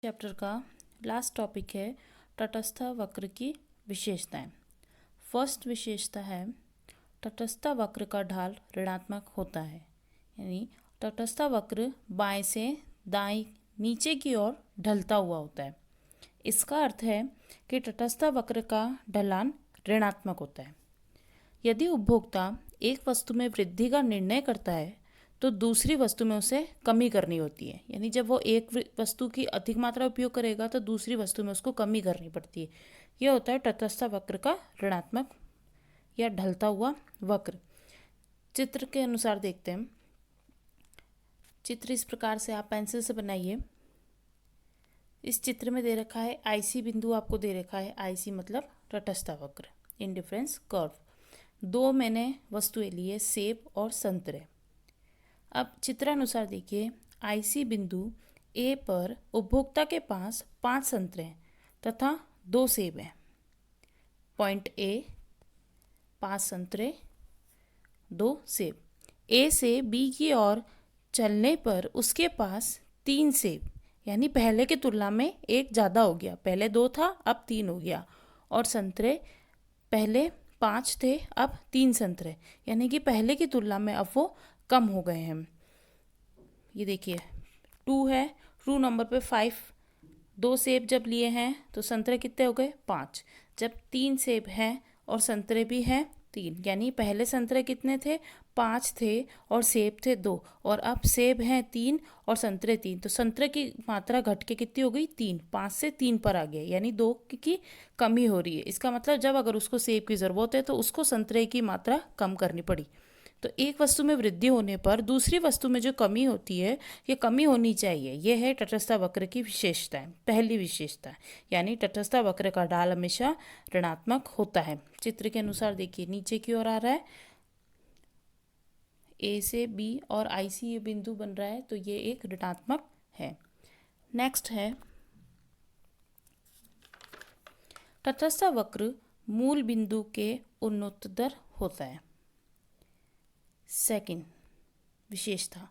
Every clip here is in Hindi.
चैप्टर का लास्ट टॉपिक है तटस्थ वक्र की विशेषताएं। फर्स्ट विशेषता है तटस्थ वक्र का ढाल ऋणात्मक होता है, यानी तटस्थ वक्र बाएं से दाएं नीचे की ओर ढलता हुआ होता है। इसका अर्थ है कि तटस्थ वक्र का ढलान ऋणात्मक होता है। यदि उपभोक्ता एक वस्तु में वृद्धि का निर्णय करता है तो दूसरी वस्तु में उसे कमी करनी होती है, यानी जब वो एक वस्तु की अधिक मात्रा उपयोग करेगा तो दूसरी वस्तु में उसको कमी करनी पड़ती है। यह होता है तटस्थ वक्र का ऋणात्मक या ढलता हुआ वक्र। चित्र के अनुसार देखते हैं। चित्र इस प्रकार से आप पेंसिल से बनाइए। इस चित्र में दे रखा है आईसी बिंदु, आपको दे रखा है आईसी मतलब तटस्थ वक्र, इंडिफरेंस कर्व। दो मैंने वस्तुएं ली है, सेब और संतरे। अब चित्रानुसार देखिए, आईसी बिंदु ए पर उपभोक्ता के पास 5 संतरे हैं तथा 2 सेब हैं। पॉइंट ए 5 संतरे 2 सेब। ए से बी की ओर चलने पर उसके पास 3 सेब, यानी पहले की तुलना में एक ज़्यादा हो गया। पहले 2 था, अब 3 हो गया। और संतरे पहले 5 थे, अब 3 संतरे, यानी कि पहले की तुलना में अब वो कम हो गए हैं। ये देखिए 2 है, 2 नंबर पे 5। 2 सेब जब लिए हैं तो संतरे कितने हो गए? 5। जब 3 सेब हैं और संतरे भी हैं 3, यानी पहले संतरे कितने थे? 5 थे और सेब थे 2, और अब सेब हैं 3 और संतरे 3, तो संतरे की मात्रा घट के कितनी हो गई? 3। 5 से 3 पर आ गया, यानी 2 की कमी हो रही है। इसका मतलब जब अगर उसको सेब की ज़रूरत है तो उसको संतरे की मात्रा कम करनी पड़ी। तो एक वस्तु में वृद्धि होने पर दूसरी वस्तु में जो कमी होती है, ये कमी होनी चाहिए। यह है तटस्थ वक्र की विशेषता है, पहली विशेषता, यानी तटस्थ वक्र का ढाल हमेशा ऋणात्मक होता है। चित्र के अनुसार देखिए, नीचे की ओर आ रहा है, ए से बी और आई सी ये बिंदु बन रहा है, तो ये एक ऋणात्मक है। नेक्स्ट है तटस्थ वक्र मूल बिंदु के उन्नततर होता है। सेकंड विशेषता,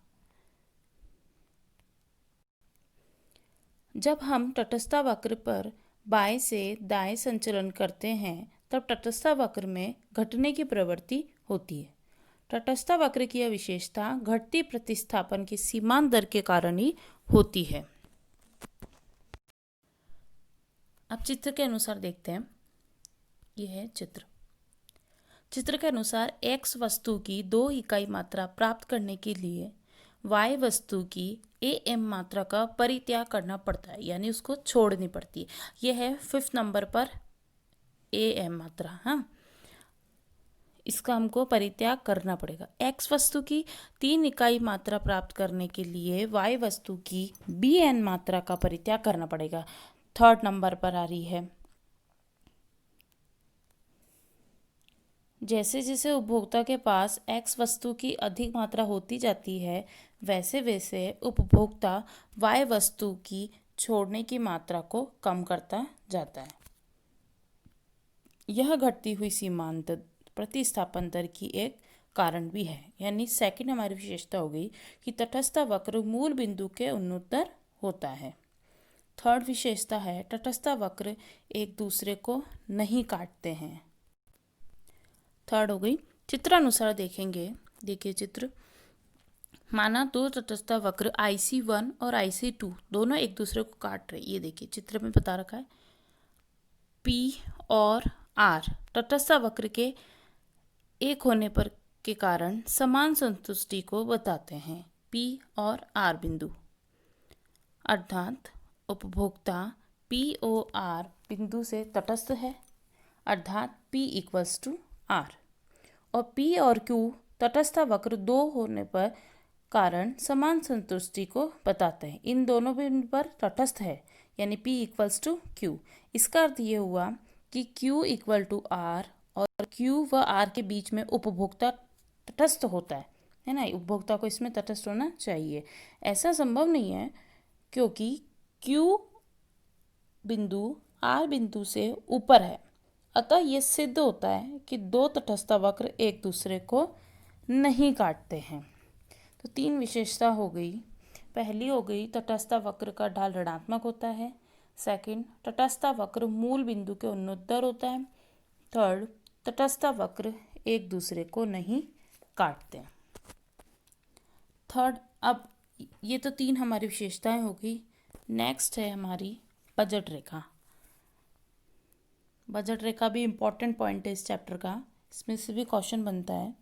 जब हम तटस्थ वक्र पर बाएं से दाएं संचलन करते हैं तब तटस्थ वक्र में घटने की प्रवृत्ति होती है। तटस्थ वक्र की यह विशेषता घटती प्रतिस्थापन की सीमांत दर के कारण ही होती है। अब चित्र के अनुसार देखते हैं। यह है चित्र। चित्र के अनुसार x वस्तु की 2 इकाई मात्रा प्राप्त करने के लिए y वस्तु की am मात्रा का परित्याग करना पड़ता है, यानी उसको छोड़नी पड़ती है। यह है 5th नंबर पर am मात्रा। हाँ, इसका हमको परित्याग करना पड़ेगा। x वस्तु की 3 इकाई मात्रा प्राप्त करने के लिए y वस्तु की bn मात्रा का परित्याग करना पड़ेगा। 3rd नंबर पर आ रही है। जैसे जैसे उपभोक्ता के पास x वस्तु की अधिक मात्रा होती जाती है, वैसे वैसे उपभोक्ता y वस्तु की छोड़ने की मात्रा को कम करता जाता है। यह घटती हुई सीमांत प्रतिस्थापन दर की एक कारण भी है, यानी सेकंड हमारी विशेषता हो गई कि तटस्थ वक्र मूल बिंदु के उन्नततर होता है। थर्ड विशेषता है तटस्थ वक्र एक दूसरे को नहीं काटते हैं। थर्ड हो गई। चित्रानुसार देखेंगे, देखिए चित्र, माना 2 तटस्थ वक्र IC1 और IC2 दोनों एक दूसरे को काट रहे। ये देखिए चित्र में बता रखा है। P और R तटस्थ वक्र के एक होने पर के कारण समान संतुष्टि को बताते हैं। P और R बिंदु, अर्थात उपभोक्ता POR बिंदु से तटस्थ है, अर्थात P इक्वल्स टू R, और P और Q तटस्थ वक्र 2 होने पर कारण समान संतुष्टि को बताते हैं। इन दोनों बिंदु पर तटस्थ है, यानी P इक्वल्स टू Q। इसका अर्थ ये हुआ कि Q इक्वल टू R और Q व R के बीच में उपभोक्ता तटस्थ होता है ना। उपभोक्ता को इसमें तटस्थ होना चाहिए। ऐसा संभव नहीं है क्योंकि Q बिंदु R बिंदु से ऊपर है, अतः यह सिद्ध होता है कि 2 तटस्थ वक्र एक दूसरे को नहीं काटते हैं। तो 3 विशेषता हो गई। पहली हो गई तटस्थ वक्र का ढाल ऋणात्मक होता है। सेकंड, तटस्थ वक्र मूल बिंदु के उन्नतर होता है। थर्ड, तटस्थ वक्र एक दूसरे को नहीं काटते। थर्ड, अब ये तो 3 हमारी विशेषताएं होगी। नेक्स्ट है हमारी बजट रेखा। बजट रेखा भी इम्पॉर्टेंट पॉइंट है इस चैप्टर का, इसमें से भी क्वेश्चन बनता है।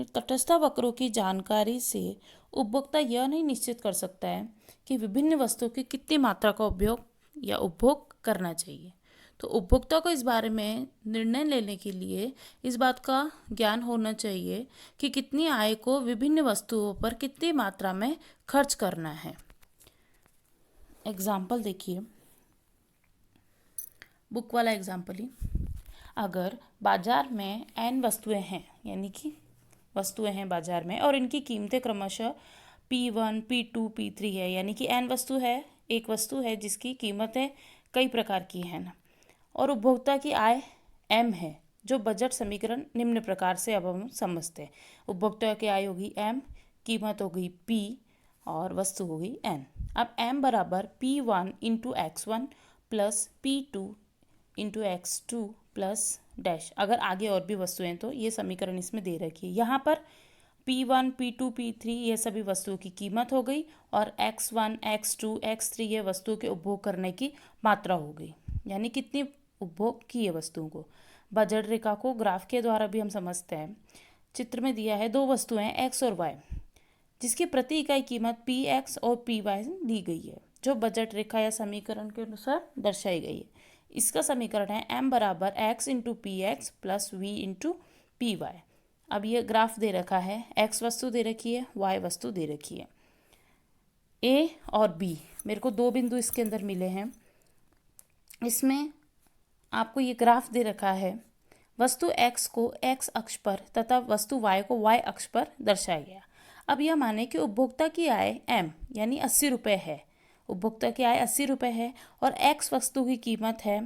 तटस्थ वक्रों की जानकारी से उपभोक्ता यह नहीं निश्चित कर सकता है कि विभिन्न वस्तुओं की कितनी मात्रा का उपयोग या उपभोग करना चाहिए। तो उपभोक्ता को इस बारे में निर्णय लेने के लिए इस बात का ज्ञान होना चाहिए कि कितनी आय को विभिन्न वस्तुओं पर कितनी मात्रा में खर्च करना है। एग्जाम्पल देखिए, बुक वाला एग्जाम्पल ही। अगर बाजार में n वस्तुएं हैं, यानी कि वस्तुएं हैं बाजार में और इनकी कीमतें क्रमशः P1, P2, P3 है, यानी कि n वस्तु है, एक वस्तु है जिसकी कीमतें कई प्रकार की हैं ना, और उपभोक्ता की आय m है, जो बजट समीकरण निम्न प्रकार से अब हम समझते हैं। उपभोक्ता की आय होगी m, कीमत होगी P और वस्तु होगी n। अब m बराबर P1 into X1 plus P2 into X2 plus dash, अगर आगे और भी वस्तुएं तो ये समीकरण इसमें दे रखी है। यहाँ पर P1, P2, P3 ये सभी वस्तुओं की कीमत हो गई और X1, X2, X3 ये वस्तुओं के उपभोग करने की मात्रा हो गई, यानी कितनी उपभोग की है वस्तुओं को। बजट रेखा को ग्राफ के द्वारा भी हम समझते हैं। चित्र में दिया है 2 वस्तुएं X और Y, जिसकी प्रति इकाई कीमत PX और PY दी गई है, जो बजट रेखा या समीकरण के अनुसार दर्शाई गई है। इसका समीकरण है m बराबर x into p x plus v into p y. अब ये ग्राफ दे रखा है, x वस्तु दे रखी है, y वस्तु दे रखी है। a और b, मेरे को 2 बिंदु इसके अंदर मिले हैं। इसमें आपको ये ग्राफ दे रखा है, वस्तु x को x अक्ष पर तथा वस्तु y को y अक्ष पर दर्शाया गया। अब यह माने कि उपभोक्ता की आय m यानी 80 रुपये है, उपभोक्ता की आय 80 रुपये है और x वस्तु की कीमत है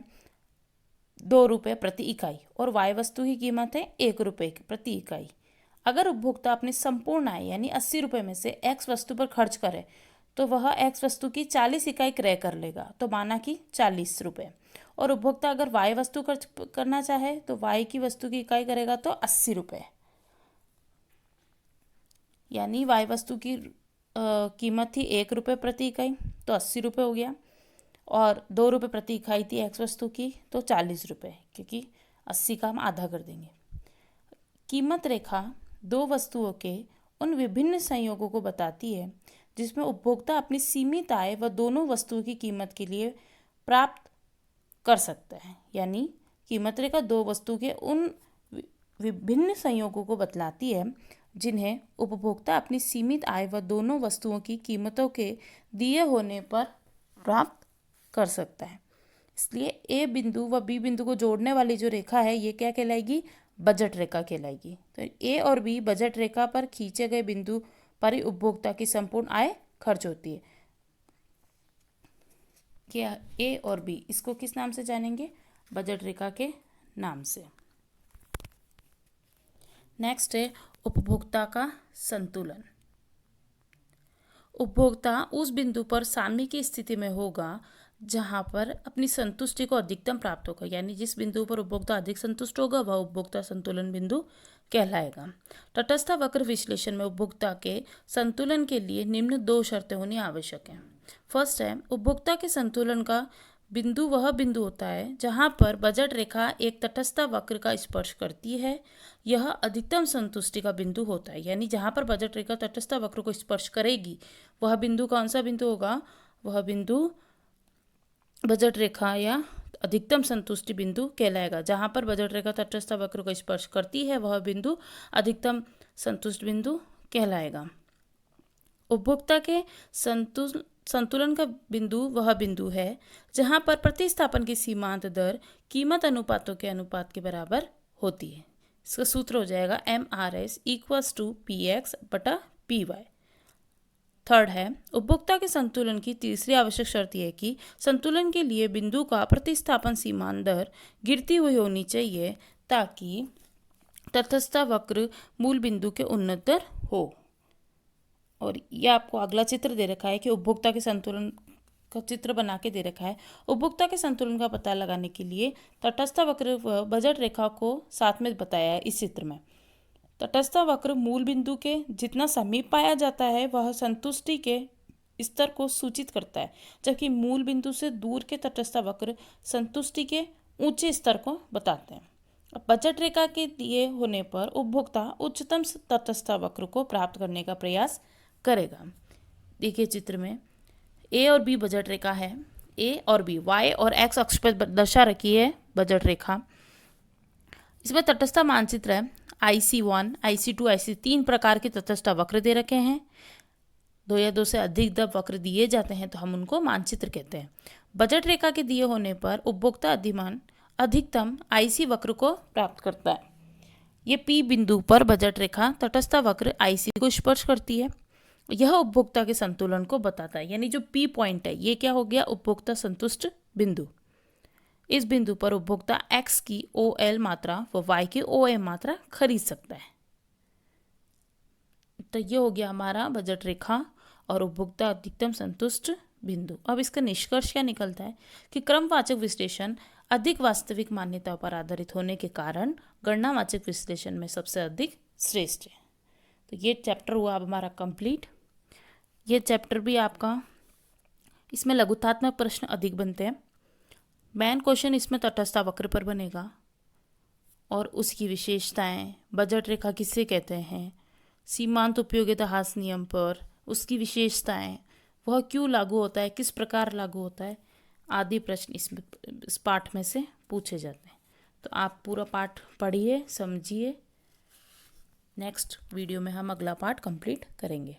2 रुपये प्रति इकाई और y वस्तु की कीमत है 1 रुपये प्रति इकाई। अगर उपभोक्ता अपनी संपूर्ण आय यानी 80 रुपये में से x वस्तु पर खर्च करे तो वह x वस्तु की 40 इकाई क्रय कर लेगा, तो माना कि 40 रुपये। और उपभोक्ता अगर y वस्तु खर्च करना चाहे तो y की वस्तु की इकाई करेगा तो 80 रुपये, यानी y वस्तु की कीमत थी 1 रुपये प्रति इकाई तो 80 रुपये हो गया, और 2 रुपये प्रति इकाई थी x वस्तु की तो 40 रुपये, क्योंकि 80 का हम आधा कर देंगे। कीमत रेखा 2 वस्तुओं के उन विभिन्न संयोगों को बताती है जिसमें उपभोक्ता अपनी सीमित आय व दोनों वस्तुओं की कीमत के लिए प्राप्त कर सकता है। यानी कीमत रेखा 2 वस्तु के उन विभिन्न संयोगों को बतलाती है जिन्हें उपभोक्ता अपनी सीमित आय व दोनों वस्तुओं की कीमतों के दिए होने पर प्राप्त कर सकता है। इसलिए ए बिंदु व बी बिंदु को जोड़ने वाली जो रेखा है ये क्या कहलाएगी? बजट रेखा कहलाएगी। तो ए और बी बजट रेखा पर खींचे गए बिंदु पर ही उपभोक्ता की संपूर्ण आय खर्च होती है। क्या ए और बी, इसको किस नाम से जानेंगे? बजट रेखा के नाम से। नेक्स्ट है उपभोक्ता का संतुलन। उपभोक्ता उस बिंदु पर साम्य की स्थिति में होगा जहां पर अपनी संतुष्टि को अधिकतम प्राप्त होगा, यानी जिस बिंदु पर उपभोक्ता अधिक संतुष्ट होगा वह उपभोक्ता संतुलन बिंदु कहलाएगा। तटस्थ वक्र विश्लेषण में उपभोक्ता के संतुलन के लिए निम्न 2 शर्तें होनी आवश्यक हैं। फर्स्ट है, उपभोक्ता के संतुलन का बिंदु वह बिंदु होता है जहां पर बजट रेखा एक तटस्थ वक्र का स्पर्श करती है। यह अधिकतम संतुष्टि का बिंदु होता है, यानी जहां पर बजट रेखा तटस्थ वक्र को स्पर्श करेगी वह बिंदु कौन सा बिंदु होगा? वह बिंदु बजट रेखा या अधिकतम संतुष्टि बिंदु कहलाएगा। जहां पर बजट रेखा तटस्थ वक्र को स्पर्श करती है वह बिंदु अधिकतम संतुष्ट बिंदु कहलाएगा। उपभोक्ता के संतुलन का बिंदु वह बिंदु है जहां पर प्रतिस्थापन की सीमांत दर कीमत अनुपातों के अनुपात के बराबर होती है। इसका सूत्र हो जाएगा MRS = PX/PY। थर्ड है, उपभोक्ता के संतुलन की तीसरी आवश्यक शर्त यह है कि संतुलन के लिए बिंदु का प्रतिस्थापन सीमांत दर गिरती हुई होनी चाहिए ताकि तटस्थ वक्र मूल बिंदु के उन्नतर हो। और ये आपको अगला चित्र दे रखा है कि उपभोक्ता के संतुलन का चित्र बना के दे रखा है। उपभोक्ता के संतुलन का पता लगाने के लिए तटस्थ वक्र व बजट रेखा को साथ में बताया है इस चित्र में। तटस्थ वक्र मूल बिंदु के जितना समीप पाया जाता है वह संतुष्टि के स्तर को सूचित करता है, जबकि मूल बिंदु से दूर के तटस्थ वक्र संतुष्टि के ऊंचे स्तर को बताते हैं। बजट रेखा के दिए होने पर उपभोक्ता उच्चतम तटस्थ वक्र को प्राप्त करने का प्रयास करेगा। देखिए चित्र में ए और बी बजट रेखा है। ए और बी वाई और एक्स अक्ष पर दर्शा रखी है बजट रेखा। इसमें तटस्थ मानचित्र है। IC1, IC2, IC3 प्रकार के तटस्थ वक्र दे रखे हैं। 2 या 2 से अधिक जब वक्र दिए जाते हैं तो हम उनको मानचित्र कहते हैं। बजट रेखा के दिए होने पर उपभोक्ता अधिकतम IC वक्र को प्राप्त करता है। ये P बिंदु पर बजट रेखा तटस्थ वक्र IC को स्पर्श करती है। यह उपभोक्ता के संतुलन को बताता है, यानी जो P पॉइंट है ये क्या हो गया, उपभोक्ता संतुष्ट बिंदु। इस बिंदु पर उपभोक्ता X की OL मात्रा व Y की OM मात्रा खरीद सकता है। तो ये हो गया हमारा बजट रेखा और उपभोक्ता अधिकतम संतुष्ट बिंदु। अब इसका निष्कर्ष क्या निकलता है कि क्रमवाचक विश्लेषण अधिक वास्तविक मान्यताओं पर आधारित होने के कारण गणनावाचक विश्लेषण में सबसे अधिक श्रेष्ठ है। तो ये चैप्टर हुआ अब हमारा कंप्लीट। ये चैप्टर भी आपका, इसमें लघुतात्मक प्रश्न अधिक बनते हैं। मेन क्वेश्चन इसमें तटस्थ वक्र पर बनेगा और उसकी विशेषताएं, बजट रेखा किसे कहते हैं, सीमांत उपयोगिता ह्रास नियम पर उसकी विशेषताएं, वह क्यों लागू होता है, किस प्रकार लागू होता है, आदि प्रश्न इस पाठ में से पूछे जाते हैं। तो आप पूरा पाठ पढ़िए, समझिए। नेक्स्ट वीडियो में हम अगला पार्ट कंप्लीट करेंगे।